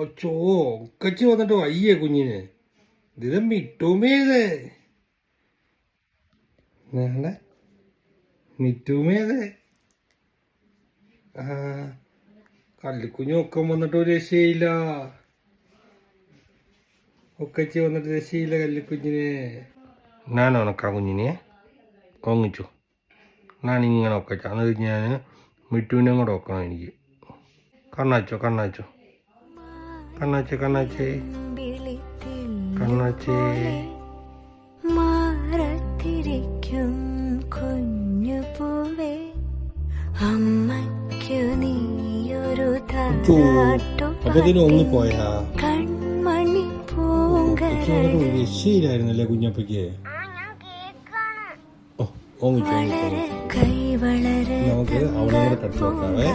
ഒച്ചോ ഒക്കച്ച് വന്നിട്ട് വയ്യേ കുഞ്ഞിന് ഇത് മിട്ടുമേതേ മിറ്റുമേതേ ആ കള്ളിക്കുഞ്ഞ് ഒക്കം വന്നിട്ട് ഒരു രക്ഷയില്ല. ഒക്കച്ച് വന്നിട്ട് രക്ഷയില്ല കല്ലിക്കുഞ്ഞിനെ. ഞാൻ ഉണക്കാ കുഞ്ഞിനെ ഒങ്ങിച്ചു. ഞാനിങ്ങനെ ഒക്കച്ച അത് ഞാൻ മിട്ടുവിനെ കൂടെ ഒക്കണം എനിക്ക്. കണ്ണാച്ചോ കണ്ണാച്ചോ കണ്ണാച്ചേ കണ്ണാച്ചേ കണ്ണാച്ചേ കുഞ്ഞു പൂവേ അമ്മയ്ക്കു നീയൊരു ഒങ്ങിപ്പോയാ കൺമണി രക്ഷയില്ലായിരുന്നല്ലേ കുഞ്ഞപ്പയ്ക്ക്. നമുക്ക് അവളെ കൂടെ കടിച്ചു നോക്കാവേ.